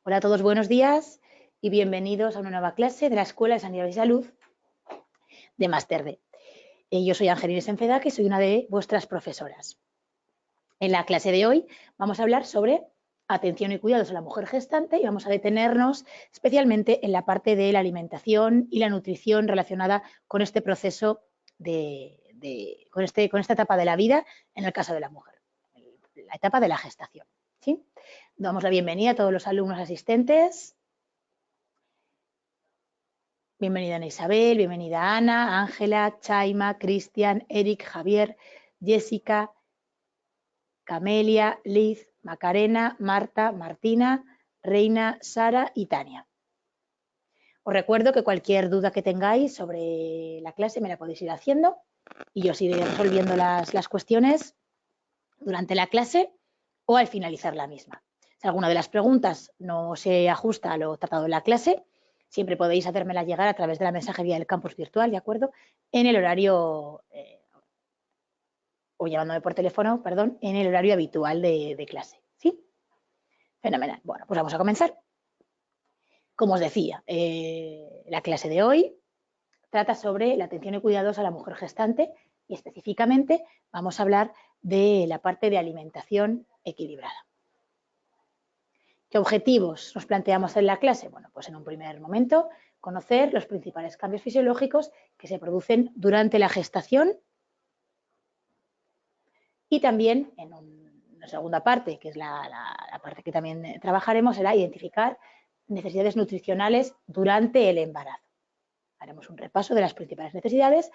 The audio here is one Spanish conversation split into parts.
Hola a todos, buenos días y bienvenidos a una nueva clase de la Escuela de Sanidad y Salud de Máster D. Yo soy Angelines Enfeda, que soy una de vuestras profesoras. En la clase de hoy vamos a hablar sobre atención y cuidados a la mujer gestante y vamos a detenernos especialmente en la parte de la alimentación y la nutrición relacionada con este proceso con esta etapa de la vida en el caso de la mujer, la etapa de la gestación. ¿Sí? Damos la bienvenida a todos los alumnos asistentes. Bienvenida Ana Isabel, bienvenida Ana, Ángela, Chaima, Cristian, Eric, Javier, Jessica, Camelia, Liz, Macarena, Marta, Martina, Reina, Sara y Tania. Os recuerdo que cualquier duda que tengáis sobre la clase me la podéis ir haciendo y yo os iré resolviendo las cuestiones durante la clase o al finalizar la misma. Si alguna de las preguntas no se ajusta a lo tratado en la clase, siempre podéis hacérmela llegar a través de la mensajería del campus virtual, ¿de acuerdo? En el horario, o llamándome por teléfono, perdón, en el horario habitual de clase, ¿sí? Fenomenal. Bueno, pues vamos a comenzar. Como os decía, la clase de hoy trata sobre la atención y cuidados a la mujer gestante y específicamente vamos a hablar de la parte de alimentación equilibrada. ¿Qué objetivos nos planteamos en la clase? Bueno, pues en un primer momento, conocer los principales cambios fisiológicos que se producen durante la gestación y también en una segunda parte, que es la parte que también trabajaremos, será identificar necesidades nutricionales durante el embarazo. Haremos un repaso de las principales necesidades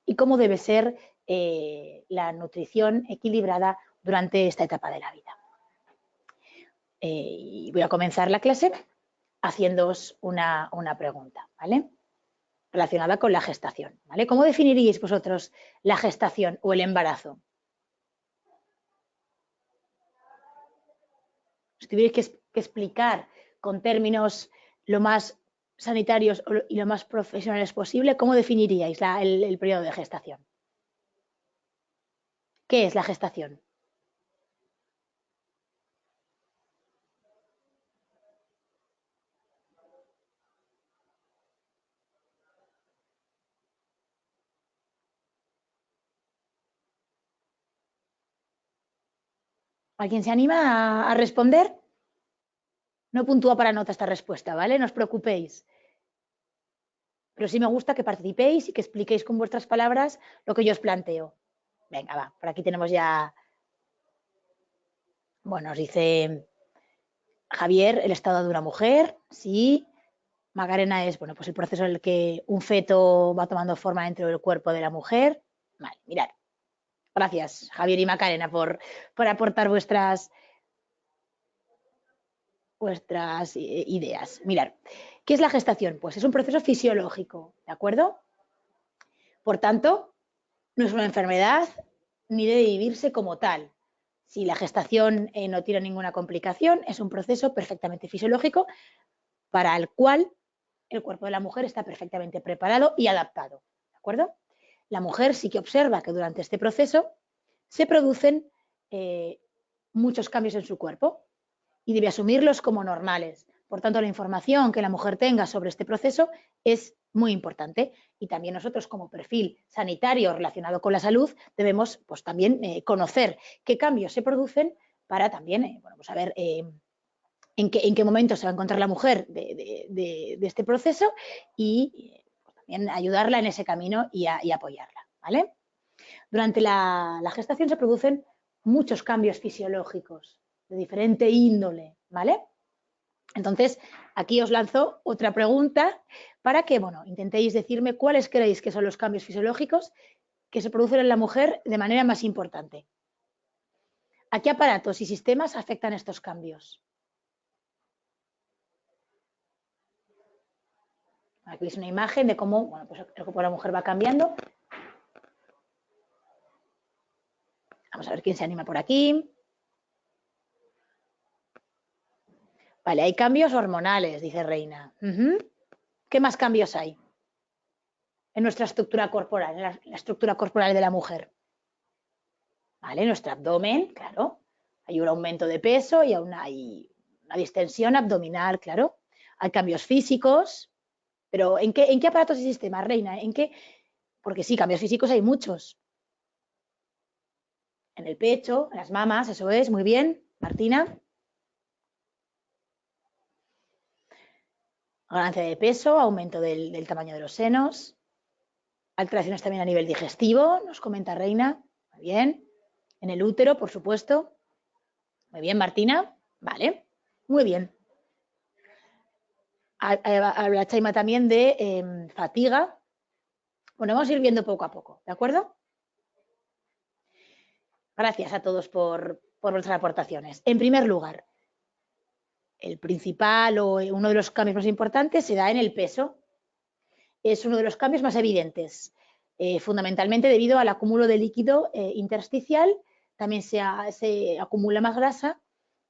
y cómo debe ser la nutrición equilibrada durante esta etapa de la vida. Y voy a comenzar la clase haciéndoos una pregunta, ¿vale? Relacionada con la gestación, ¿vale? ¿Cómo definiríais vosotros la gestación o el embarazo? Si tuvierais que explicar con términos lo más sanitarios y lo más profesionales posible, ¿cómo definiríais el periodo de gestación? ¿Qué es la gestación? ¿Alguien se anima a responder? No puntúa para nota esta respuesta, ¿vale? No os preocupéis. Pero sí me gusta que participéis y que expliquéis con vuestras palabras lo que yo os planteo. Venga, va, por aquí tenemos ya... Bueno, nos dice Javier, el estado de una mujer, sí. Macarena es, bueno, pues el proceso en el que un feto va tomando forma dentro del cuerpo de la mujer. Vale, mirad. Gracias, Javier y Macarena, por aportar vuestras ideas. Mirad, ¿qué es la gestación? Pues es un proceso fisiológico, ¿de acuerdo? Por tanto, no es una enfermedad ni debe vivirse como tal. Si la gestación no tiene ninguna complicación, es un proceso perfectamente fisiológico para el cual el cuerpo de la mujer está perfectamente preparado y adaptado, ¿de acuerdo? La mujer sí que observa que durante este proceso se producen muchos cambios en su cuerpo y debe asumirlos como normales. Por tanto, la información que la mujer tenga sobre este proceso es muy importante y también nosotros como perfil sanitario relacionado con la salud debemos pues, también conocer qué cambios se producen para también bueno, pues saber en qué momento se va a encontrar la mujer de este proceso y pues, también ayudarla en ese camino y apoyarla, ¿vale? Durante la gestación se producen muchos cambios fisiológicos de diferente índole, ¿vale? Entonces, aquí os lanzo otra pregunta para que, bueno, intentéis decirme cuáles creéis que son los cambios fisiológicos que se producen en la mujer de manera más importante. ¿A qué aparatos y sistemas afectan estos cambios? Aquí es una imagen de cómo, bueno, pues el cuerpo de la mujer va cambiando. Vamos a ver quién se anima por aquí. Vale, hay cambios hormonales, dice Reina. ¿Qué más cambios hay en nuestra estructura corporal, en la estructura corporal de la mujer? Vale, nuestro abdomen, claro. Hay un aumento de peso y hay una La distensión abdominal, claro. Hay cambios físicos, pero ¿en qué aparatos y sistemas, Reina? ¿En qué? Porque sí, cambios físicos hay muchos. En el pecho, en las mamas, eso es, muy bien, Martina. Ganancia de peso, aumento del tamaño de los senos, alteraciones también a nivel digestivo, nos comenta Reina, muy bien. En el útero, por supuesto. Muy bien, Martina, vale, muy bien. Habla Chaima también de fatiga. Bueno, vamos a ir viendo poco a poco, ¿de acuerdo? Gracias a todos por vuestras aportaciones. En primer lugar, el principal o uno de los cambios más importantes se da en el peso. Es uno de los cambios más evidentes, fundamentalmente debido al acúmulo de líquido intersticial, también se acumula más grasa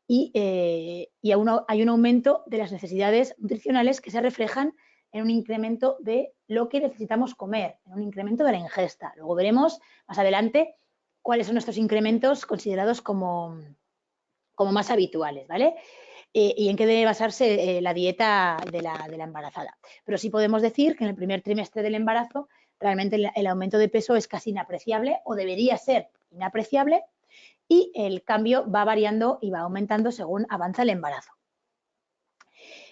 y hay un aumento de las necesidades nutricionales que se reflejan en un incremento de lo que necesitamos comer, en un incremento de la ingesta. Luego veremos más adelante cuáles son estos incrementos considerados como más habituales, ¿vale? Y en qué debe basarse la dieta de la embarazada. Pero sí podemos decir que en el primer trimestre del embarazo realmente el aumento de peso es casi inapreciable o debería ser inapreciable y el cambio va variando y va aumentando según avanza el embarazo.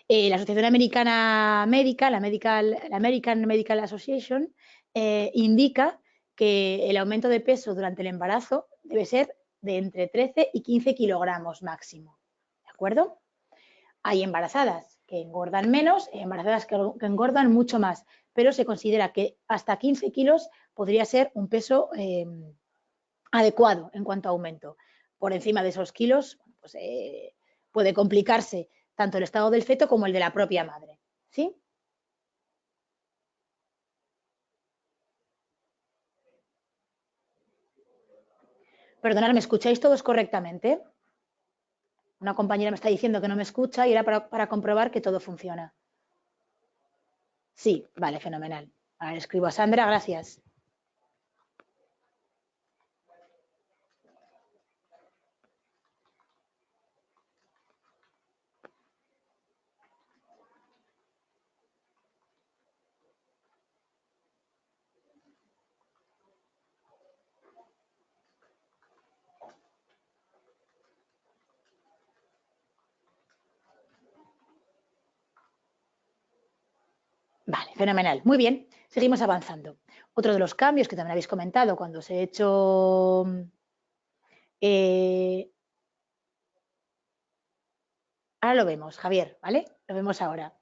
La Asociación Americana Médica, la American Medical Association, indica que el aumento de peso durante el embarazo debe ser de entre 13 y 15 kilogramos máximo. ¿De acuerdo? Hay embarazadas que engordan menos y embarazadas que engordan mucho más, pero se considera que hasta 15 kilos podría ser un peso adecuado en cuanto a aumento. Por encima de esos kilos, pues, puede complicarse tanto el estado del feto como el de la propia madre. ¿Sí? Perdonad, ¿me escucháis todos correctamente? Una compañera me está diciendo que no me escucha y era para comprobar que todo funciona. Sí, vale, fenomenal. Ahora le escribo a Sandra, gracias. Vale, fenomenal. Muy bien, seguimos avanzando. Otro de los cambios que también habéis comentado cuando os he hecho ahora lo vemos, Javier, ¿vale? Lo vemos ahora.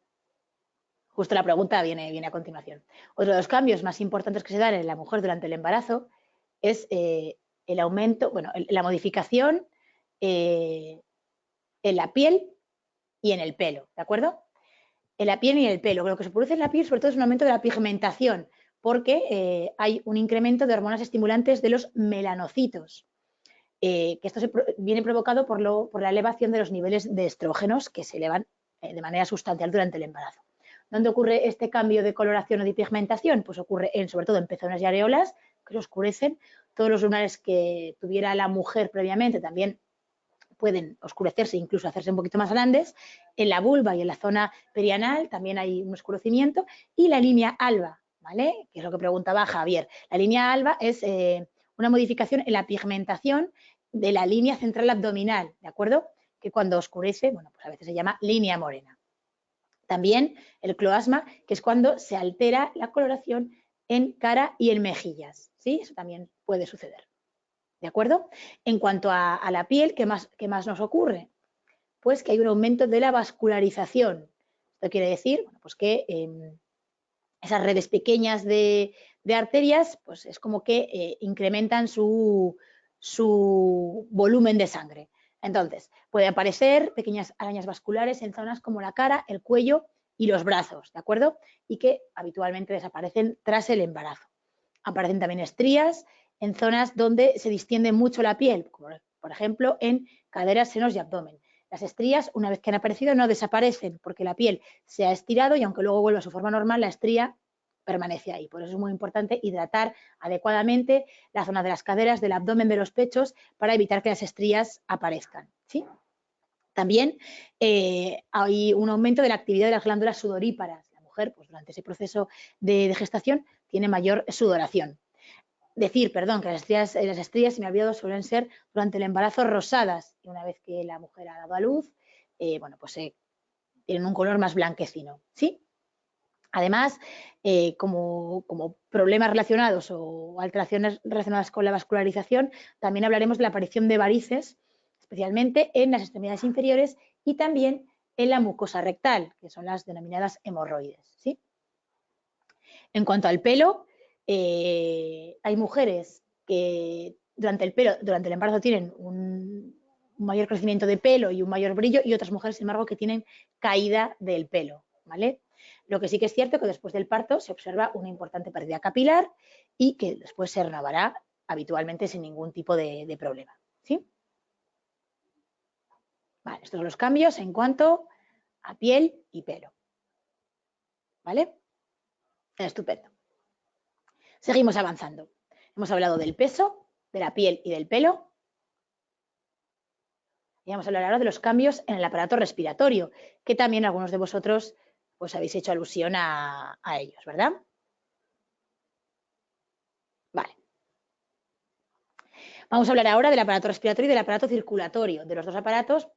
Justo la pregunta viene a continuación. Otro de los cambios más importantes que se dan en la mujer durante el embarazo es el aumento, bueno, la modificación en la piel y en el pelo, ¿de acuerdo? En la piel y en el pelo. Lo que se produce en la piel, sobre todo, es un aumento de la pigmentación, porque hay un incremento de hormonas estimulantes de los melanocitos. Que esto viene provocado por la elevación de los niveles de estrógenos que se elevan de manera sustancial durante el embarazo. ¿Dónde ocurre este cambio de coloración o de pigmentación? Pues ocurre sobre todo en pezones y areolas, que se oscurecen. Todos los lunares que tuviera la mujer previamente también pueden oscurecerse, incluso hacerse un poquito más grandes. En la vulva y en la zona perianal también hay un oscurecimiento. Y la línea alba, ¿vale? Que es lo que preguntaba Javier. La línea alba es una modificación en la pigmentación de la línea central abdominal, ¿de acuerdo? Que cuando oscurece, bueno, pues a veces se llama línea morena. También el cloasma, que es cuando se altera la coloración en cara y en mejillas, ¿sí? Eso también puede suceder. ¿De acuerdo? En cuanto a la piel, ¿qué más nos ocurre? Pues que hay un aumento de la vascularización. Esto quiere decir, bueno, pues que esas redes pequeñas de arterias, pues es como que incrementan su volumen de sangre. Entonces, puede aparecer pequeñas arañas vasculares en zonas como la cara, el cuello y los brazos, ¿de acuerdo? Y que habitualmente desaparecen tras el embarazo. Aparecen también estrías en zonas donde se distiende mucho la piel, como por ejemplo en caderas, senos y abdomen. Las estrías, una vez que han aparecido, no desaparecen porque la piel se ha estirado y aunque luego vuelva a su forma normal, la estría permanece ahí. Por eso es muy importante hidratar adecuadamente la zona de las caderas, del abdomen, de los pechos, para evitar que las estrías aparezcan, ¿sí? También hay un aumento de la actividad de las glándulas sudoríparas. La mujer, pues durante ese proceso de gestación, tiene mayor sudoración. Perdón, que las estrías, se me ha olvidado, suelen ser durante el embarazo rosadas. Y una vez que la mujer ha dado a luz, bueno, pues tienen un color más blanquecino, ¿sí? Además, como problemas relacionados o alteraciones relacionadas con la vascularización, también hablaremos de la aparición de varices, especialmente en las extremidades inferiores y también en la mucosa rectal, que son las denominadas hemorroides, ¿sí? En cuanto al pelo, hay mujeres que durante el embarazo tienen un mayor crecimiento de pelo y un mayor brillo, y otras mujeres, sin embargo, que tienen caída del pelo, ¿vale? Lo que sí que es cierto es que después del parto se observa una importante pérdida capilar y que después se renovará habitualmente sin ningún tipo de problema, ¿sí? Vale, estos son los cambios en cuanto a piel y pelo, ¿vale? Estupendo. Seguimos avanzando. Hemos hablado del peso, de la piel y del pelo. Y vamos a hablar ahora de los cambios en el aparato respiratorio, que también algunos de vosotros pues habéis hecho alusión a ellos, ¿verdad? Vale. Vamos a hablar ahora del aparato respiratorio y del aparato circulatorio, de los dos aparatos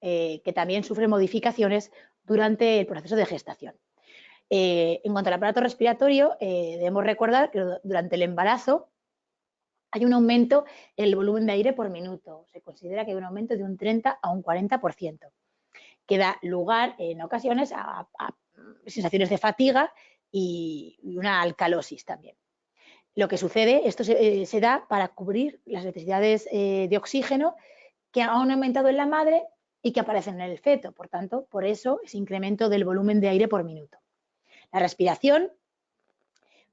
que también sufren modificaciones durante el proceso de gestación. En cuanto al aparato respiratorio, debemos recordar que durante el embarazo hay un aumento en el volumen de aire por minuto. Se considera que hay un aumento de un 30 a un 40%, que da lugar en ocasiones a sensaciones de fatiga y una alcalosis también. Lo que sucede, esto se da para cubrir las necesidades de oxígeno que han aumentado en la madre y que aparecen en el feto. Por tanto, por eso ese incremento del volumen de aire por minuto. La respiración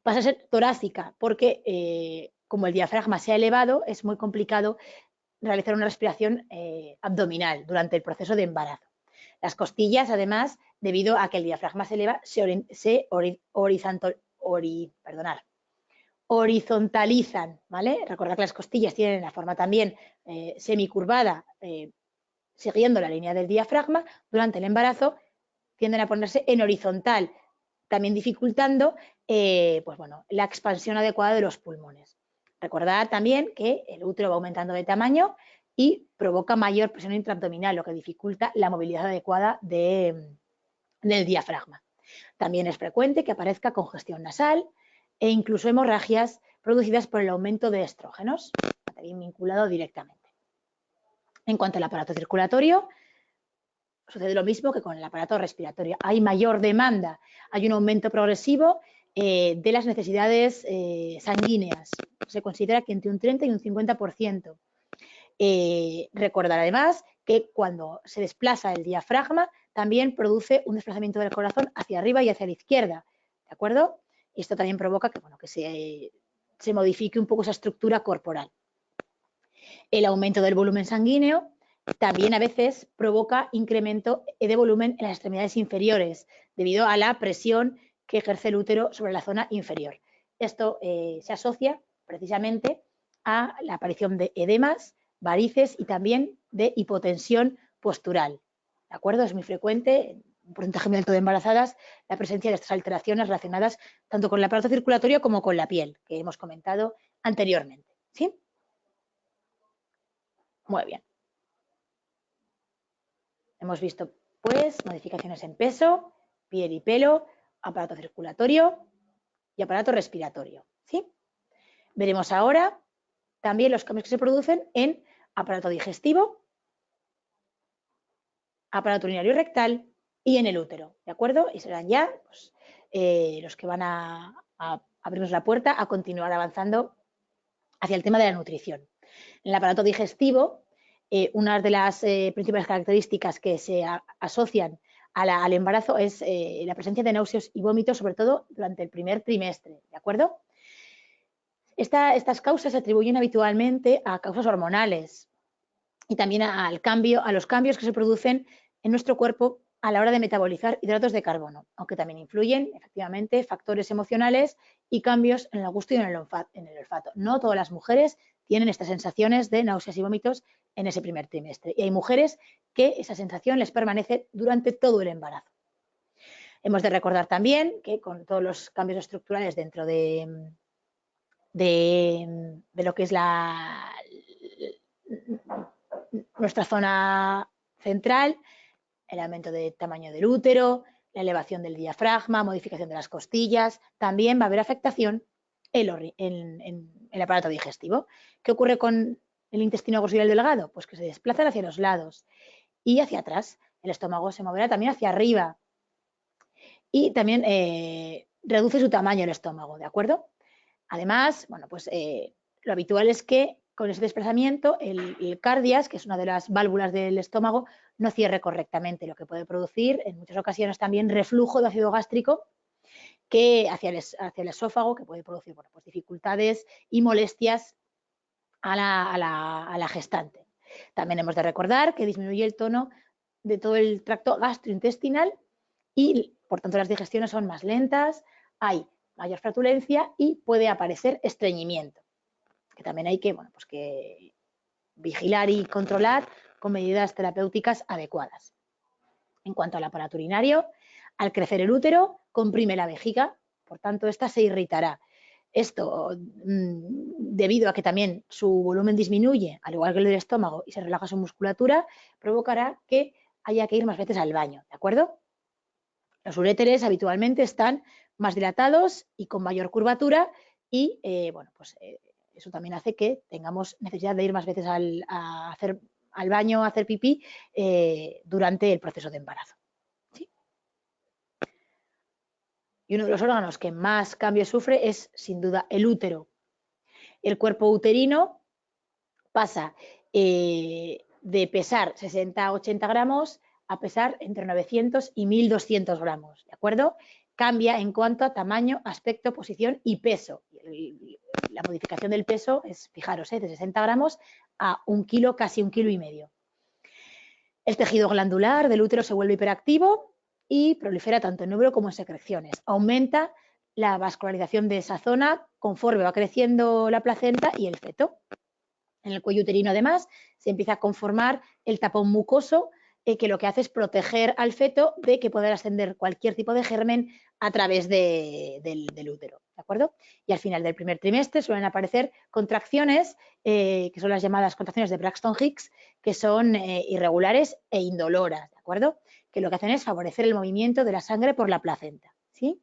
pasa a ser torácica porque como el diafragma se ha elevado, es muy complicado realizar una respiración abdominal durante el proceso de embarazo. Las costillas, además, debido a que el diafragma se eleva, se horizontalizan, ¿vale? Recordad que las costillas tienen la forma también semicurvada, siguiendo la línea del diafragma. Durante el embarazo tienden a ponerse en horizontal, también dificultando pues bueno, la expansión adecuada de los pulmones. Recordad también que el útero va aumentando de tamaño y provoca mayor presión intraabdominal, lo que dificulta la movilidad adecuada del diafragma. También es frecuente que aparezca congestión nasal e incluso hemorragias producidas por el aumento de estrógenos, también vinculado directamente. En cuanto al aparato circulatorio, sucede lo mismo que con el aparato respiratorio. Hay mayor demanda, hay un aumento progresivo de las necesidades sanguíneas. Se considera que entre un 30 y un 50%. Recordar además que cuando se desplaza el diafragma también produce un desplazamiento del corazón hacia arriba y hacia la izquierda, ¿de acuerdo? Y esto también provoca que, bueno, que se modifique un poco esa estructura corporal. El aumento del volumen sanguíneo también a veces provoca incremento de volumen en las extremidades inferiores debido a la presión que ejerce el útero sobre la zona inferior. Esto se asocia precisamente a la aparición de edemas, varices y también de hipotensión postural. ¿De acuerdo? Es muy frecuente, en un porcentaje muy alto de embarazadas, la presencia de estas alteraciones relacionadas tanto con el aparato circulatorio como con la piel, que hemos comentado anteriormente. ¿Sí? Muy bien. Hemos visto, pues, modificaciones en peso, piel y pelo, aparato circulatorio y aparato respiratorio, ¿sí? Veremos ahora también los cambios que se producen en aparato digestivo, aparato urinario y rectal y en el útero, ¿de acuerdo? Y serán ya pues, los que van a abrirnos la puerta a continuar avanzando hacia el tema de la nutrición. En el aparato digestivo, una de las principales características que se asocian al embarazo es la presencia de náuseas y vómitos, sobre todo durante el primer trimestre, ¿de acuerdo? Estas causas se atribuyen habitualmente a causas hormonales y también a los cambios que se producen en nuestro cuerpo a la hora de metabolizar hidratos de carbono, aunque también influyen efectivamente factores emocionales y cambios en el gusto y en el olfato. No todas las mujeres tienen estas sensaciones de náuseas y vómitos en ese primer trimestre. Y hay mujeres que esa sensación les permanece durante todo el embarazo. Hemos de recordar también que con todos los cambios estructurales dentro de lo que es nuestra zona central, el aumento de tamaño del útero, la elevación del diafragma, modificación de las costillas, también va a haber afectación en el aparato digestivo. ¿Qué ocurre con el intestino grueso y el delgado? Pues que se desplazan hacia los lados y hacia atrás. El estómago se moverá también hacia arriba y también reduce su tamaño el estómago, ¿de acuerdo? Además, bueno, pues lo habitual es que con ese desplazamiento el cardias, que es una de las válvulas del estómago, no cierre correctamente, lo que puede producir en muchas ocasiones también reflujo de ácido gástrico que hacia el esófago, que puede producir bueno, pues dificultades y molestias a la gestante. También hemos de recordar que disminuye el tono de todo el tracto gastrointestinal y, por tanto, las digestiones son más lentas, hay mayor flatulencia y puede aparecer estreñimiento, que también hay que, bueno, pues que vigilar y controlar con medidas terapéuticas adecuadas. En cuanto al aparato urinario, al crecer el útero, comprime la vejiga, por tanto, esta se irritará. Esto, debido a que también su volumen disminuye, al igual que el del estómago, y se relaja su musculatura, provocará que haya que ir más veces al baño, ¿de acuerdo? Los uréteres habitualmente están más dilatados y con mayor curvatura y, bueno, pues eso también hace que tengamos necesidad de ir más veces al baño, a hacer pipí durante el proceso de embarazo. ¿Sí? Y uno de los órganos que más cambios sufre es, sin duda, el útero. El cuerpo uterino pasa de pesar 60 a 80 gramos a pesar entre 900 y 1200 gramos, ¿de acuerdo? Cambia en cuanto a tamaño, aspecto, posición y peso. La modificación del peso es, fijaros, de 60 gramos a 1 kilo, casi 1,5 kilos. El tejido glandular del útero se vuelve hiperactivo y prolifera tanto en óvulo como en secreciones. Aumenta la vascularización de esa zona conforme va creciendo la placenta y el feto. En el cuello uterino, además, se empieza a conformar el tapón mucoso que lo que hace es proteger al feto de que pueda ascender cualquier tipo de germen a través del útero, ¿de acuerdo? Y al final del primer trimestre suelen aparecer contracciones, que son las llamadas contracciones de Braxton Hicks, que son irregulares e indoloras, ¿de acuerdo? Que lo que hacen es favorecer el movimiento de la sangre por la placenta, ¿sí?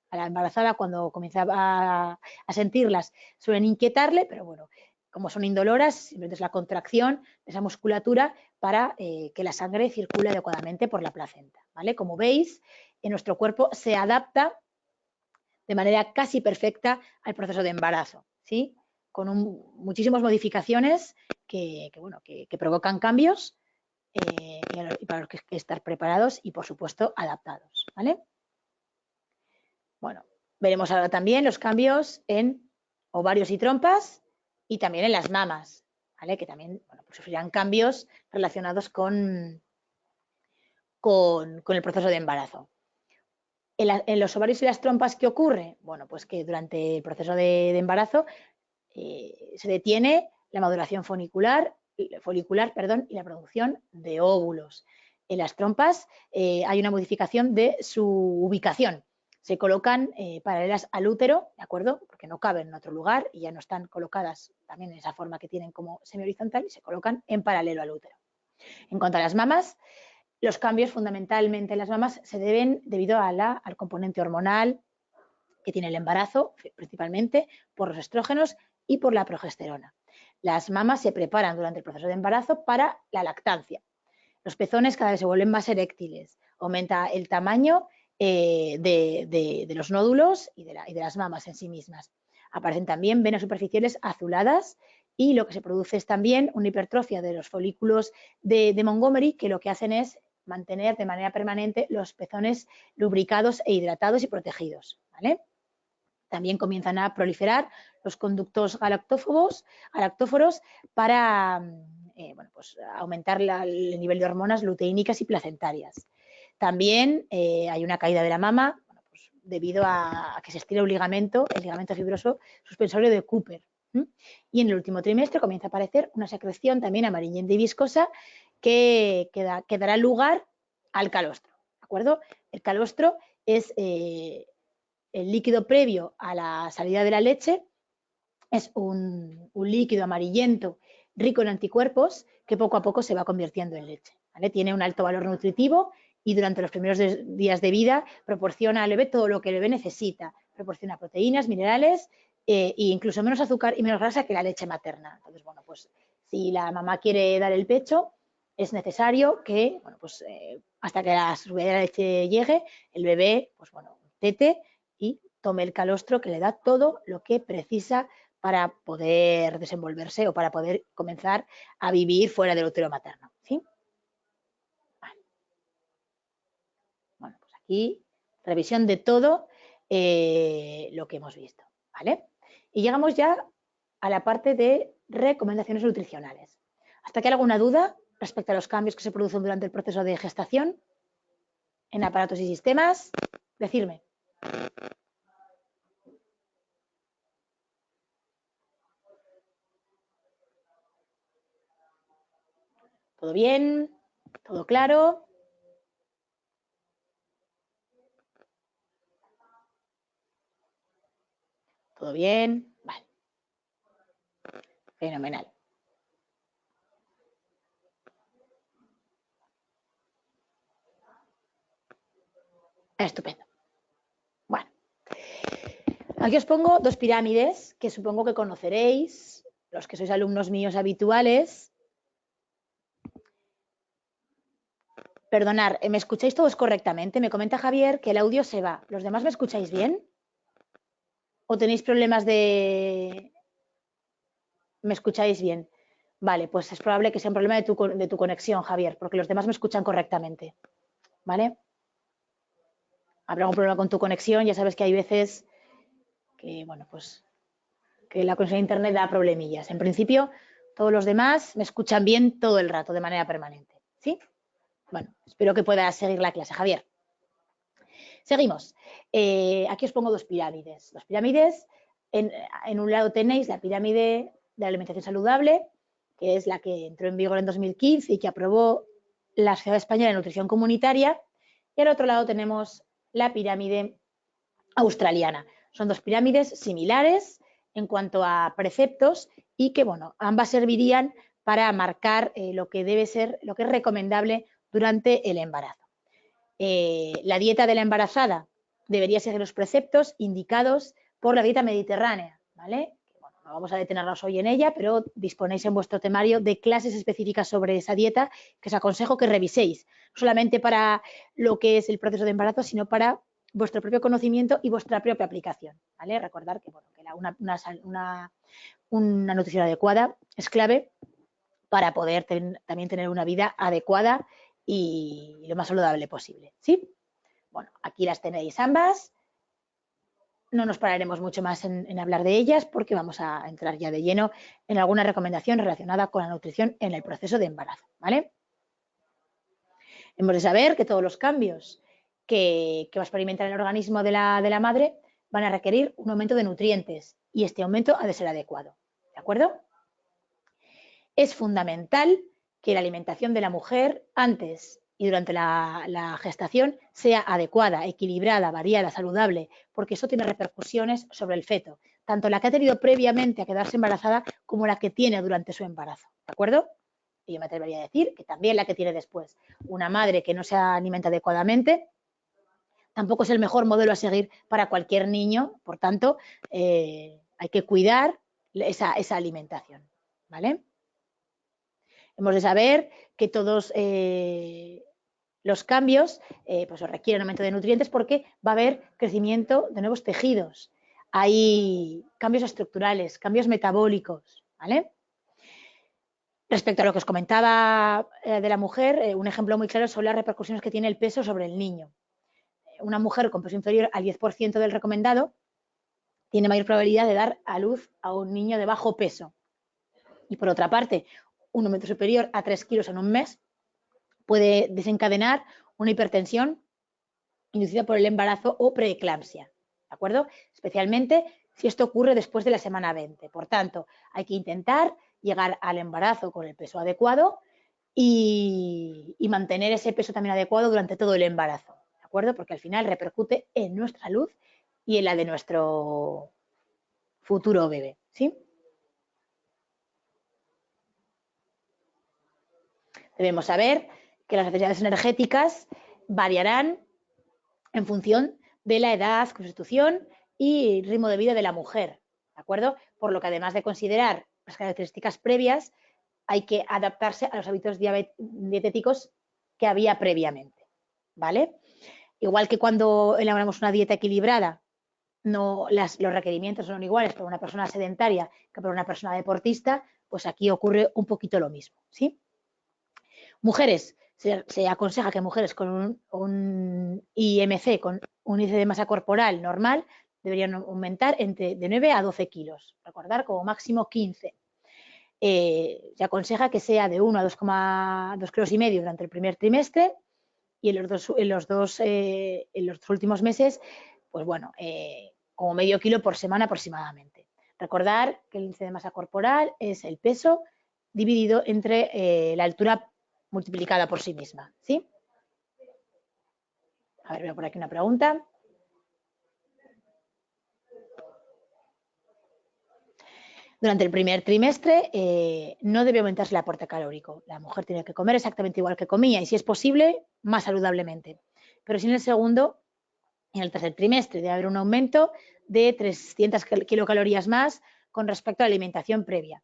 A la embarazada, cuando comienza a sentirlas, suelen inquietarle, pero bueno, como son indoloras, simplemente es la contracción de esa musculatura para que la sangre circule adecuadamente por la placenta, ¿vale? Como veis, en nuestro cuerpo se adapta de manera casi perfecta al proceso de embarazo, ¿sí? Con muchísimas modificaciones que provocan cambios y para los que hay que estar preparados y, por supuesto, adaptados, ¿vale? Bueno, veremos ahora también los cambios en ovarios y trompas y también en las mamas, ¿vale? Que también bueno, pues sufrirán cambios relacionados con el proceso de embarazo. En los ovarios y las trompas, ¿qué ocurre? Bueno, pues que durante el proceso de embarazo se detiene la maduración folicular, y la producción de óvulos. En las trompas hay una modificación de su ubicación. Se colocan paralelas al útero, ¿de acuerdo? Porque no caben en otro lugar y ya no están colocadas también en esa forma que tienen como semi-horizontal y se colocan en paralelo al útero. En cuanto a las mamas, los cambios fundamentalmente en las mamas se deben debido al componente hormonal que tiene el embarazo, principalmente por los estrógenos y por la progesterona. Las mamas se preparan durante el proceso de embarazo para la lactancia. Los pezones cada vez se vuelven más eréctiles, aumenta el tamaño de los nódulos y de las mamas en sí mismas. Aparecen también venas superficiales azuladas y lo que se produce es también una hipertrofia de los folículos de Montgomery, que lo que hacen es mantener de manera permanente los pezones lubricados e hidratados y protegidos, ¿vale? También comienzan a proliferar los conductos galactóforos para bueno, pues aumentar el nivel de hormonas luteínicas y placentarias. También hay una caída de la mama, bueno, pues debido a que se estira el ligamento fibroso suspensorio de Cooper. Y en el último trimestre comienza a aparecer una secreción también amarillenta y viscosa que dará lugar al calostro, ¿de acuerdo? El calostro es el líquido previo a la salida de la leche, es un líquido amarillento rico en anticuerpos que poco a poco se va convirtiendo en leche, ¿vale? Tiene un alto valor nutritivo y durante los primeros días de vida proporciona al bebé todo lo que el bebé necesita, proporciona proteínas, minerales e incluso menos azúcar y menos grasa que la leche materna. Entonces, bueno, pues si la mamá quiere dar el pecho, es necesario que, bueno, pues hasta que la subida de la leche llegue, el bebé, pues bueno, tete y tome el calostro que le da todo lo que precisa para poder desenvolverse o para poder comenzar a vivir fuera del útero materno, ¿sí? Vale. Bueno, pues aquí revisión de todo lo que hemos visto, ¿vale? Y llegamos ya a la parte de recomendaciones nutricionales. ¿Hasta aquí alguna duda respecto a los cambios que se producen durante el proceso de gestación en aparatos y sistemas? Decirme. ¿Todo bien? ¿Todo claro? ¿Todo bien? Vale. Fenomenal. Estupendo. Bueno, aquí os pongo dos pirámides que supongo que conoceréis, los que sois alumnos míos habituales. Perdonad, ¿me escucháis todos correctamente? Me comenta Javier que el audio se va. ¿Los demás me escucháis bien? ¿O tenéis problemas de...? ¿Me escucháis bien? Vale, pues es probable que sea un problema de tu conexión, Javier, porque los demás me escuchan correctamente. ¿Vale? Habrá algún problema con tu conexión, ya sabes que hay veces que, bueno, pues que la conexión a internet da problemillas. En principio, todos los demás me escuchan bien todo el rato, de manera permanente. ¿Sí? Bueno, espero que puedas seguir la clase, Javier. Seguimos. Aquí os pongo dos pirámides. Dos pirámides, en un lado tenéis la pirámide de la alimentación saludable, que es la que entró en vigor en 2015 y que aprobó la Sociedad Española de Nutrición Comunitaria. Y al otro lado tenemos la pirámide australiana. Son dos pirámides similares en cuanto a preceptos y que, bueno, ambas servirían para marcar lo que debe ser, lo que es recomendable durante el embarazo. La dieta de la embarazada debería seguir los preceptos indicados por la dieta mediterránea, ¿vale? Bueno, no vamos a detenernos hoy en ella, pero disponéis en vuestro temario de clases específicas sobre esa dieta que os aconsejo que reviséis, no solamente para lo que es el proceso de embarazo, sino para vuestro propio conocimiento y vuestra propia aplicación, ¿vale? Recordar que, bueno, que una nutrición adecuada es clave para poder también tener una vida adecuada y lo más saludable posible, ¿sí? Bueno, aquí las tenéis ambas. No nos pararemos mucho más en hablar de ellas porque vamos a entrar ya de lleno en alguna recomendación relacionada con la nutrición en el proceso de embarazo, ¿vale? Hemos de saber que todos los cambios que va a experimentar el organismo de la madre van a requerir un aumento de nutrientes y este aumento ha de ser adecuado, ¿de acuerdo? Es fundamental que la alimentación de la mujer antes y durante la gestación sea adecuada, equilibrada, variada, saludable, porque eso tiene repercusiones sobre el feto, tanto la que ha tenido previamente a quedarse embarazada como la que tiene durante su embarazo, ¿de acuerdo? Y yo me atrevería a decir que también la que tiene después. Una madre que no se alimenta adecuadamente tampoco es el mejor modelo a seguir para cualquier niño, por tanto, hay que cuidar esa alimentación, ¿vale? Hemos de saber que todos los cambios pues requieren aumento de nutrientes porque va a haber crecimiento de nuevos tejidos. Hay cambios estructurales, cambios metabólicos, ¿vale? Respecto a lo que os comentaba de la mujer, un ejemplo muy claro son las repercusiones que tiene el peso sobre el niño. Una mujer con peso inferior al 10% del recomendado tiene mayor probabilidad de dar a luz a un niño de bajo peso. Y por otra parte, un aumento superior a 3 kilos en un mes puede desencadenar una hipertensión inducida por el embarazo o preeclampsia, ¿de acuerdo? Especialmente si esto ocurre después de la semana 20. Por tanto, hay que intentar llegar al embarazo con el peso adecuado y mantener ese peso también adecuado durante todo el embarazo, ¿de acuerdo? Porque al final repercute en nuestra salud y en la de nuestro futuro bebé, ¿sí? Debemos saber que las necesidades energéticas variarán en función de la edad, constitución y ritmo de vida de la mujer, ¿de acuerdo? Por lo que además de considerar las características previas, hay que adaptarse a los hábitos dietéticos que había previamente, ¿vale? Igual que cuando elaboramos una dieta equilibrada, los requerimientos son iguales para una persona sedentaria que para una persona deportista, pues aquí ocurre un poquito lo mismo, ¿sí? Mujeres, se aconseja que mujeres con un IMC, con un índice de masa corporal normal, deberían aumentar de 9 a 12 kilos, recordar como máximo 15. Se aconseja que sea de 1 a 2,2 kilos y medio durante el primer trimestre y en los dos últimos meses, pues bueno, como medio kilo por semana aproximadamente. Recordar que el índice de masa corporal es el peso dividido entre la altura multiplicada por sí misma, ¿sí? A ver, veo por aquí una pregunta. Durante el primer trimestre no debe aumentarse el aporte calórico. La mujer tiene que comer exactamente igual que comía y, si es posible, más saludablemente. Pero si en el segundo y en el tercer trimestre debe haber un aumento de 300 kilocalorías más con respecto a la alimentación previa.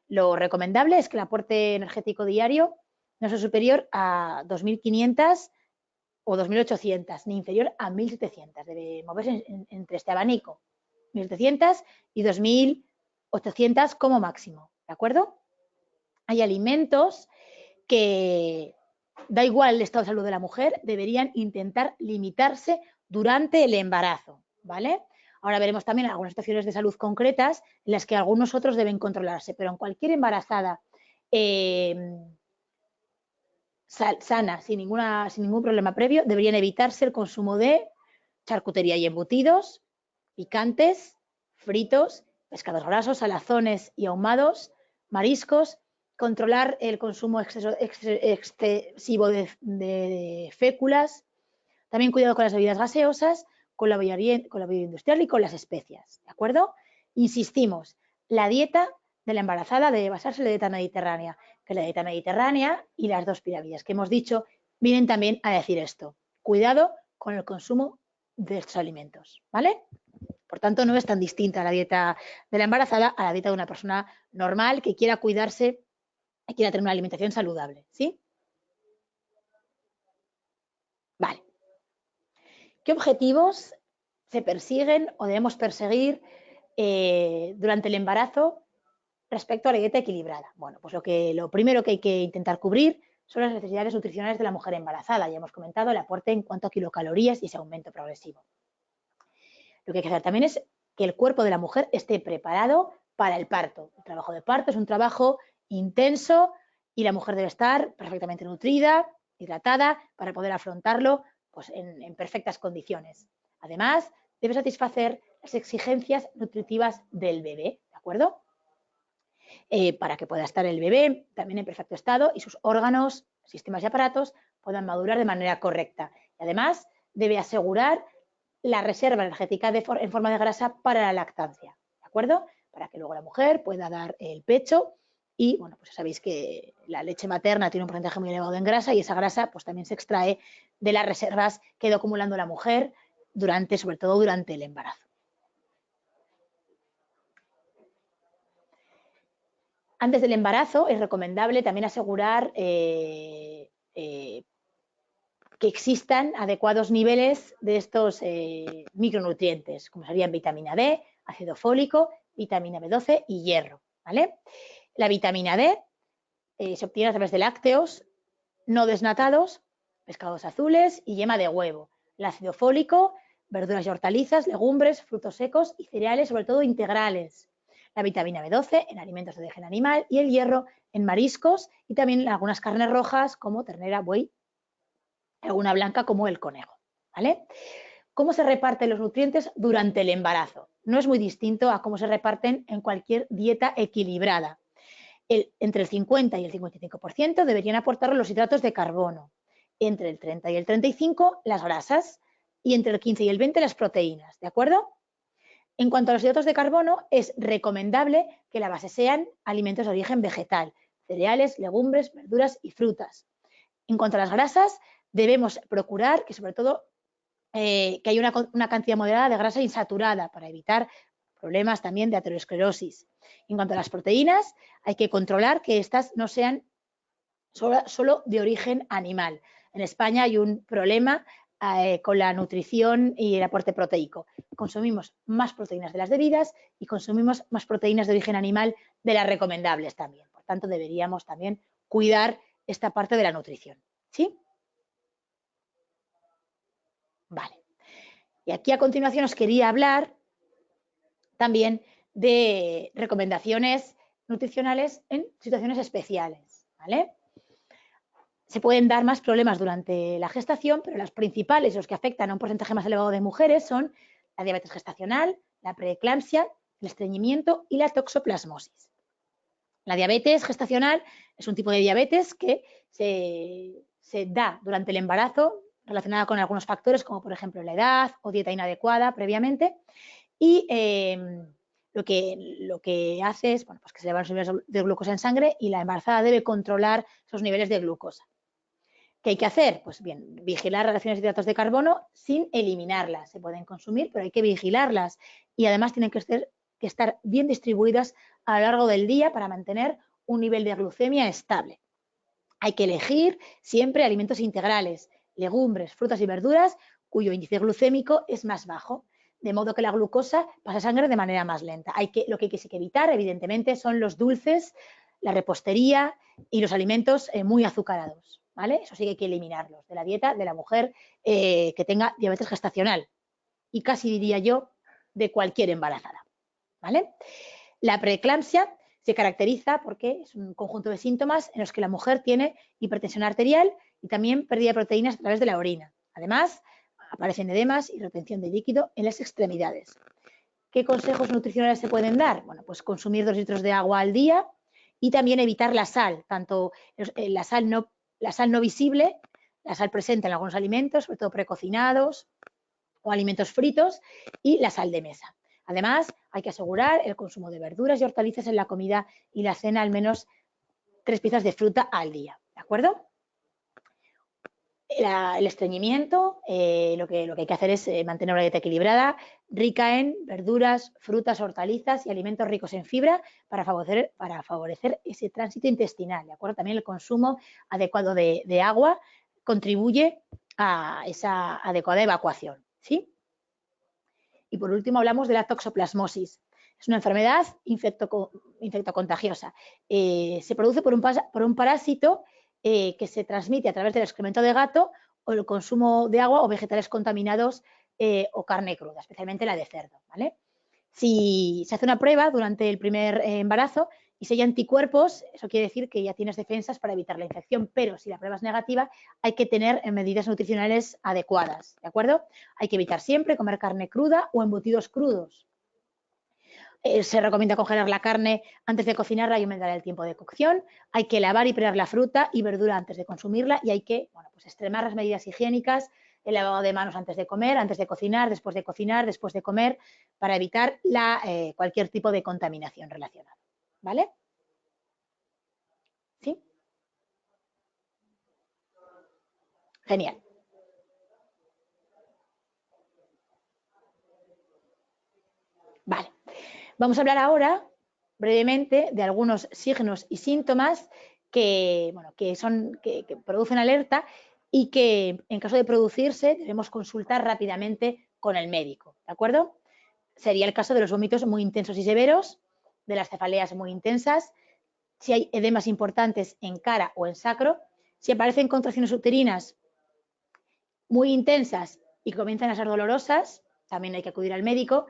Lo recomendable es que el aporte energético diario no sea superior a 2.500 o 2.800, ni inferior a 1.700. Debe moverse entre este abanico, 1.700 y 2.800 como máximo, ¿de acuerdo? Hay alimentos que, da igual el estado de salud de la mujer, deberían intentar limitarse durante el embarazo, ¿vale? Ahora veremos también algunas situaciones de salud concretas en las que algunos otros deben controlarse, pero en cualquier embarazada sana, sin ningún problema previo, deberían evitarse el consumo de charcutería y embutidos, picantes, fritos, pescados grasos, salazones y ahumados, mariscos, controlar el consumo excesivo de féculas, también cuidado con las bebidas gaseosas, con la bebida industrial y con las especias, ¿de acuerdo? Insistimos, la dieta de la embarazada debe basarse en la dieta mediterránea, que la dieta mediterránea y las dos pirámides que hemos dicho vienen también a decir esto. Cuidado con el consumo de estos alimentos, ¿vale? Por tanto, no es tan distinta la dieta de la embarazada a la dieta de una persona normal que quiera cuidarse y quiera tener una alimentación saludable, ¿sí? Vale. ¿Qué objetivos se persiguen o debemos perseguir durante el embarazo respecto a la dieta equilibrada? Bueno, pues lo primero que hay que intentar cubrir son las necesidades nutricionales de la mujer embarazada. Ya hemos comentado el aporte en cuanto a kilocalorías y ese aumento progresivo. Lo que hay que hacer también es que el cuerpo de la mujer esté preparado para el parto. El trabajo de parto es un trabajo intenso y la mujer debe estar perfectamente nutrida, hidratada, para poder afrontarlo pues, en perfectas condiciones. Además, debe satisfacer las exigencias nutritivas del bebé, ¿de acuerdo? Para que pueda estar el bebé también en perfecto estado y sus órganos, sistemas y aparatos puedan madurar de manera correcta. Y además, debe asegurar la reserva energética en forma de grasa para la lactancia, ¿de acuerdo? Para que luego la mujer pueda dar el pecho y, bueno, pues ya sabéis que la leche materna tiene un porcentaje muy elevado en grasa y esa grasa pues también se extrae de las reservas que ha ido acumulando la mujer sobre todo durante el embarazo. Antes del embarazo es recomendable también asegurar que existan adecuados niveles de estos micronutrientes, como serían vitamina D, ácido fólico, vitamina B12 y hierro, ¿vale? La vitamina D se obtiene a través de lácteos no desnatados, pescados azules y yema de huevo. El ácido fólico, verduras y hortalizas, legumbres, frutos secos y cereales, sobre todo integrales. La vitamina B12 en alimentos de origen animal y el hierro en mariscos y también en algunas carnes rojas como ternera, buey, alguna blanca como el conejo, ¿vale? ¿Cómo se reparten los nutrientes durante el embarazo? no es muy distinto a cómo se reparten en cualquier dieta equilibrada. Entre el 50 y el 55% deberían aportar los hidratos de carbono, entre el 30 y el 35% las grasas y entre el 15 y el 20% las proteínas, ¿de acuerdo? En cuanto a los hidratos de carbono, es recomendable que la base sean alimentos de origen vegetal, cereales, legumbres, verduras y frutas. En cuanto a las grasas, debemos procurar que sobre todo que haya una cantidad moderada de grasa insaturada para evitar problemas también de aterosclerosis. En cuanto a las proteínas, hay que controlar que estas no sean solo de origen animal. En España hay un problema con la nutrición y el aporte proteico. Consumimos más proteínas de las debidas y consumimos más proteínas de origen animal de las recomendables también. Por tanto, deberíamos también cuidar esta parte de la nutrición. ¿Sí? Vale. Y aquí a continuación os quería hablar también de recomendaciones nutricionales en situaciones especiales, ¿vale? Se pueden dar más problemas durante la gestación, pero las principales, los que afectan a un porcentaje más elevado de mujeres, son la diabetes gestacional, la preeclampsia, el estreñimiento y la toxoplasmosis. La diabetes gestacional es un tipo de diabetes que se da durante el embarazo, relacionada con algunos factores como por ejemplo la edad o dieta inadecuada previamente, y lo que hace es pues que se elevan los niveles de glucosa en sangre y la embarazada debe controlar esos niveles de glucosa. ¿Qué hay que hacer? Pues bien, vigilar las raciones de hidratos de carbono sin eliminarlas. Se pueden consumir, pero hay que vigilarlas y además tienen que estar bien distribuidas a lo largo del día para mantener un nivel de glucemia estable. Hay que elegir siempre alimentos integrales, legumbres, frutas y verduras cuyo índice glucémico es más bajo, de modo que la glucosa pasa a sangre de manera más lenta. Lo que hay que evitar, evidentemente, son los dulces, la repostería y los alimentos muy azucarados, ¿vale? Eso sí que hay que eliminarlos de la dieta de la mujer que tenga diabetes gestacional y casi diría yo de cualquier embarazada, ¿vale? La preeclampsia se caracteriza porque es un conjunto de síntomas en los que la mujer tiene hipertensión arterial y también pérdida de proteínas a través de la orina. Además, aparecen edemas y retención de líquido en las extremidades. ¿Qué consejos nutricionales se pueden dar? Bueno, pues consumir 2 litros de agua al día y también evitar la sal, tanto la sal no visible, la sal presente en algunos alimentos, sobre todo precocinados o alimentos fritos, y la sal de mesa. Además, hay que asegurar el consumo de verduras y hortalizas en la comida y la cena, al menos 3 piezas de fruta al día, ¿de acuerdo? El estreñimiento, lo que hay que hacer es mantener una dieta equilibrada, rica en verduras, frutas, hortalizas y alimentos ricos en fibra para favorecer ese tránsito intestinal, ¿de acuerdo? También el consumo adecuado de agua contribuye a esa adecuada evacuación, ¿sí? Y por último hablamos de la toxoplasmosis. Es una enfermedad infectocontagiosa. Se produce por un parásito que se transmite a través del excremento de gato o el consumo de agua o vegetales contaminados o carne cruda, especialmente la de cerdo, ¿vale? Si se hace una prueba durante el primer embarazo y si hay anticuerpos, eso quiere decir que ya tienes defensas para evitar la infección, pero si la prueba es negativa, hay que tener medidas nutricionales adecuadas, ¿de acuerdo? Hay que evitar siempre comer carne cruda o embutidos crudos. Se recomienda congelar la carne antes de cocinarla y aumentar el tiempo de cocción. Hay que lavar y pelar la fruta y verdura antes de consumirla y hay que extremar las medidas higiénicas, el lavado de manos antes de comer, antes de cocinar, después de comer, para evitar cualquier tipo de contaminación relacionada. ¿Vale? ¿Sí? Genial. Vale. Vamos a hablar ahora brevemente de algunos signos y síntomas que producen alerta y que en caso de producirse debemos consultar rápidamente con el médico, ¿de acuerdo? Sería el caso de los vómitos muy intensos y severos, de las cefaleas muy intensas, si hay edemas importantes en cara o en sacro, si aparecen contracciones uterinas muy intensas y comienzan a ser dolorosas, también hay que acudir al médico.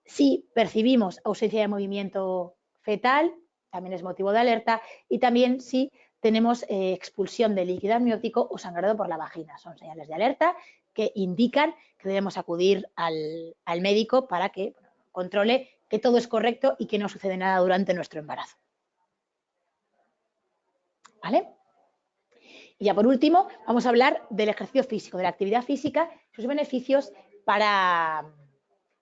Si percibimos ausencia de movimiento fetal, también es motivo de alerta, y también si tenemos expulsión de líquido amniótico o sangrado por la vagina. Son señales de alerta que indican que debemos acudir al médico para que controle que todo es correcto y que no sucede nada durante nuestro embarazo. ¿Vale? Y ya por último, vamos a hablar del ejercicio físico, de la actividad física, sus beneficios para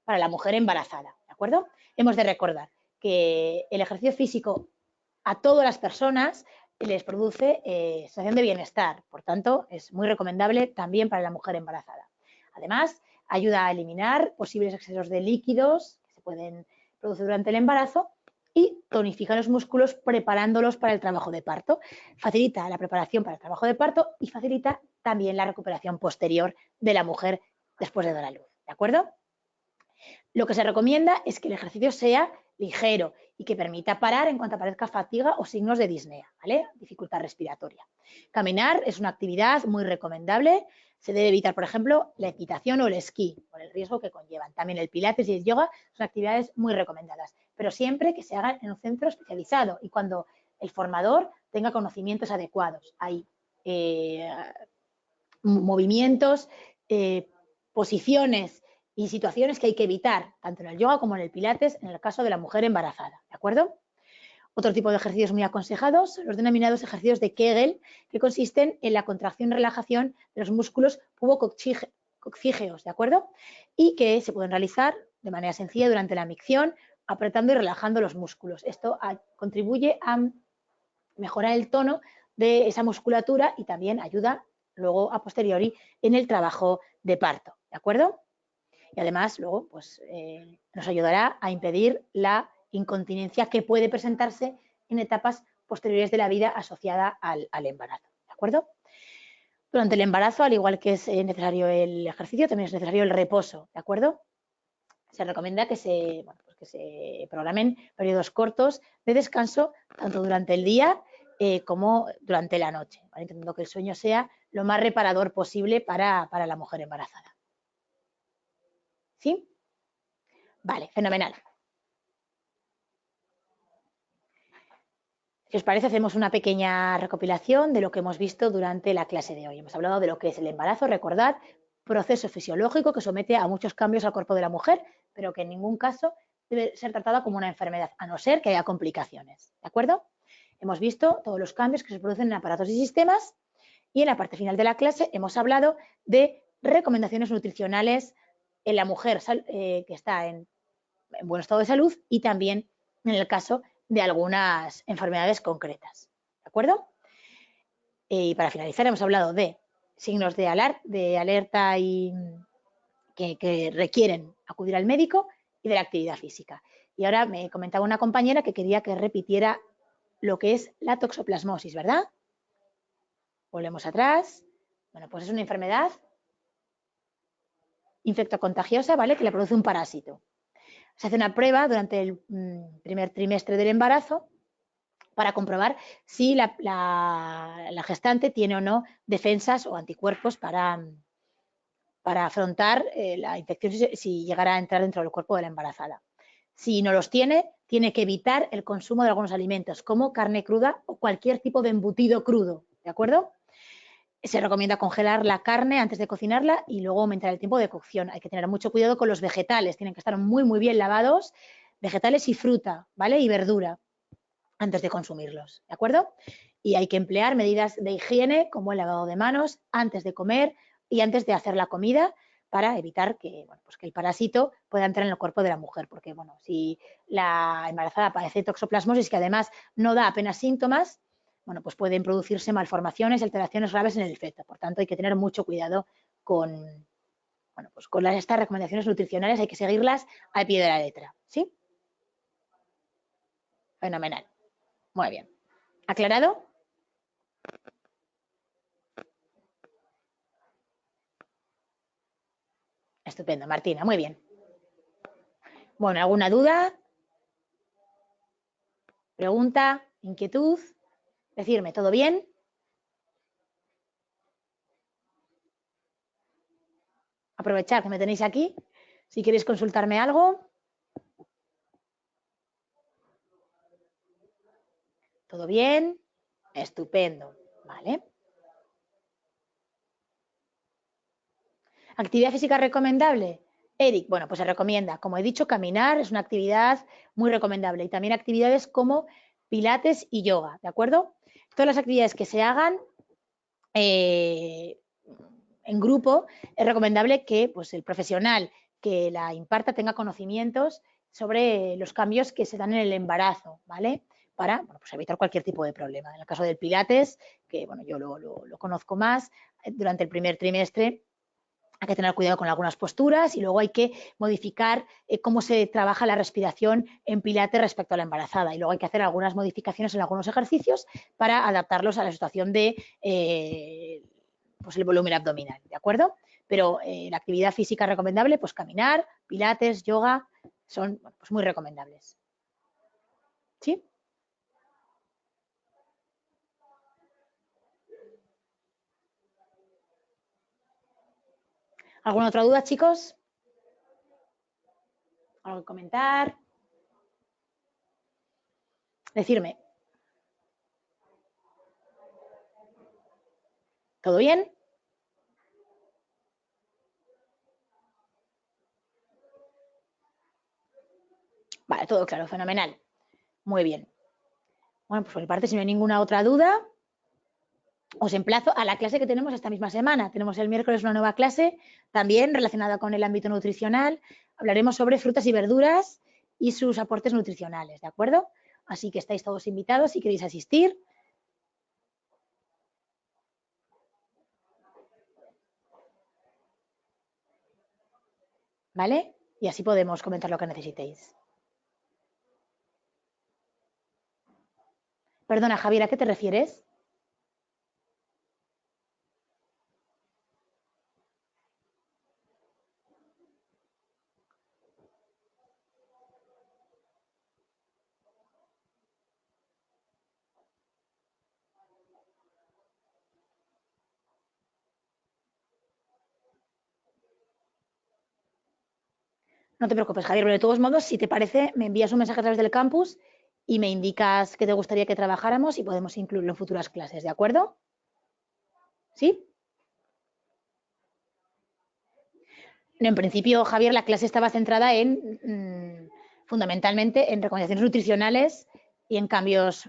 la mujer embarazada, ¿de acuerdo? Hemos de recordar que el ejercicio físico a todas las personas les produce sensación de bienestar, por tanto, es muy recomendable también para la mujer embarazada. Además, ayuda a eliminar posibles excesos de líquidos que se pueden producir durante el embarazo y tonifica los músculos preparándolos para el trabajo de parto. Facilita la preparación para el trabajo de parto y facilita también la recuperación posterior de la mujer después de dar a luz, ¿de acuerdo? Lo que se recomienda es que el ejercicio sea ligero y que permita parar en cuanto aparezca fatiga o signos de disnea, ¿vale? Dificultad respiratoria. Caminar es una actividad muy recomendable. Se debe evitar, por ejemplo, la equitación o el esquí, por el riesgo que conllevan. También el pilates y el yoga son actividades muy recomendadas, pero siempre que se hagan en un centro especializado y cuando el formador tenga conocimientos adecuados. Hay movimientos, posiciones y situaciones que hay que evitar, tanto en el yoga como en el pilates, en el caso de la mujer embarazada, ¿de acuerdo? Otro tipo de ejercicios muy aconsejados son los denominados ejercicios de Kegel, que consisten en la contracción y relajación de los músculos pubococcígeos, ¿de acuerdo? Y que se pueden realizar de manera sencilla durante la micción, apretando y relajando los músculos. Esto contribuye a mejorar el tono de esa musculatura y también ayuda luego a posteriori en el trabajo de parto, ¿de acuerdo? Y además luego pues, nos ayudará a impedir la incontinencia que puede presentarse en etapas posteriores de la vida asociada al embarazo, ¿de acuerdo? Durante el embarazo, al igual que es necesario el ejercicio, también es necesario el reposo, ¿de acuerdo? Se recomienda que se programen periodos cortos de descanso, tanto durante el día como durante la noche, ¿vale? Intentando que el sueño sea lo más reparador posible para la mujer embarazada. ¿Sí? Vale, fenomenal. Si os parece, hacemos una pequeña recopilación de lo que hemos visto durante la clase de hoy. Hemos hablado de lo que es el embarazo, recordad, proceso fisiológico que somete a muchos cambios al cuerpo de la mujer, pero que en ningún caso debe ser tratada como una enfermedad, a no ser que haya complicaciones, ¿de acuerdo? Hemos visto todos los cambios que se producen en aparatos y sistemas y en la parte final de la clase hemos hablado de recomendaciones nutricionales en la mujer que está en buen estado de salud y también en el caso de algunas enfermedades concretas, ¿de acuerdo? Y para finalizar hemos hablado de signos de alerta y que requieren acudir al médico y de la actividad física. Y ahora me comentaba una compañera que quería que repitiera lo que es la toxoplasmosis, ¿verdad? Volvemos atrás. Bueno, pues es una enfermedad infectocontagiosa, ¿vale? Que le produce un parásito. Se hace una prueba durante el primer trimestre del embarazo para comprobar si la gestante tiene o no defensas o anticuerpos para afrontar la infección si llegara a entrar dentro del cuerpo de la embarazada. Si no los tiene, tiene que evitar el consumo de algunos alimentos, como carne cruda o cualquier tipo de embutido crudo, ¿de acuerdo? Se recomienda congelar la carne antes de cocinarla y luego aumentar el tiempo de cocción. Hay que tener mucho cuidado con los vegetales, tienen que estar muy, muy bien lavados, vegetales y fruta, ¿vale? Y verdura, antes de consumirlos, ¿de acuerdo? Y hay que emplear medidas de higiene, como el lavado de manos, antes de comer y antes de hacer la comida, para evitar que, bueno, pues que el parásito pueda entrar en el cuerpo de la mujer, porque bueno, si la embarazada padece toxoplasmosis, que además no da apenas síntomas, bueno, pues pueden producirse malformaciones, alteraciones graves en el feto. Por tanto, hay que tener mucho cuidado con, bueno, pues con estas recomendaciones nutricionales, hay que seguirlas al pie de la letra, ¿sí? Fenomenal. Muy bien. ¿Aclarado? Estupendo, Martina, muy bien. Bueno, ¿alguna duda? ¿Pregunta? ¿Inquietud? Decirme, ¿todo bien? Aprovechar que me tenéis aquí. Si queréis consultarme algo. ¿Todo bien? Estupendo, ¿vale? ¿Actividad física recomendable? Eric, bueno, pues se recomienda, como he dicho, caminar es una actividad muy recomendable y también actividades como pilates y yoga, ¿de acuerdo? Todas las actividades que se hagan en grupo, es recomendable que pues, el profesional que la imparta tenga conocimientos sobre los cambios que se dan en el embarazo, ¿vale? Para bueno, pues evitar cualquier tipo de problema. En el caso del pilates, que bueno, yo lo conozco más, durante el primer trimestre hay que tener cuidado con algunas posturas y luego hay que modificar cómo se trabaja la respiración en pilates respecto a la embarazada y luego hay que hacer algunas modificaciones en algunos ejercicios para adaptarlos a la situación de pues el volumen abdominal, ¿de acuerdo? Pero la actividad física recomendable, pues caminar, pilates, yoga, son bueno, pues muy recomendables. ¿Sí? ¿Alguna otra duda, chicos? ¿Algo que comentar? Decirme. ¿Todo bien? Vale, todo claro, fenomenal. Muy bien. Bueno, pues por mi parte, si no hay ninguna otra duda, os emplazo a la clase que tenemos esta misma semana. Tenemos el miércoles una nueva clase, también relacionada con el ámbito nutricional. Hablaremos sobre frutas y verduras y sus aportes nutricionales, ¿de acuerdo? Así que estáis todos invitados si queréis asistir. ¿Vale? Y así podemos comentar lo que necesitéis. Perdona, Javier, ¿a qué te refieres? No te preocupes, Javier, pero de todos modos, si te parece, me envías un mensaje a través del campus y me indicas que te gustaría que trabajáramos y podemos incluirlo en futuras clases, ¿de acuerdo? ¿Sí? En principio, Javier, la clase estaba centrada fundamentalmente en recomendaciones nutricionales y en cambios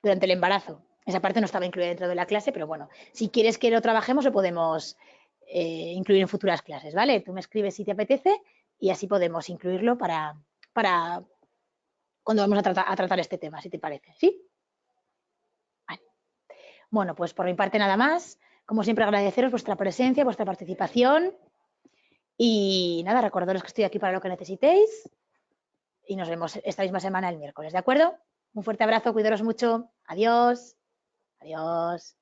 durante el embarazo. Esa parte no estaba incluida dentro de la clase, pero bueno, si quieres que lo trabajemos, lo podemos incluir en futuras clases, ¿vale? Tú me escribes si te apetece y así podemos incluirlo para cuando vamos a tratar este tema, si te parece, ¿sí? Vale. Bueno, pues por mi parte nada más. Como siempre, agradeceros vuestra presencia, vuestra participación. Y nada, recordaros que estoy aquí para lo que necesitéis y nos vemos esta misma semana el miércoles, ¿de acuerdo? Un fuerte abrazo, cuidaros mucho. Adiós. Adiós.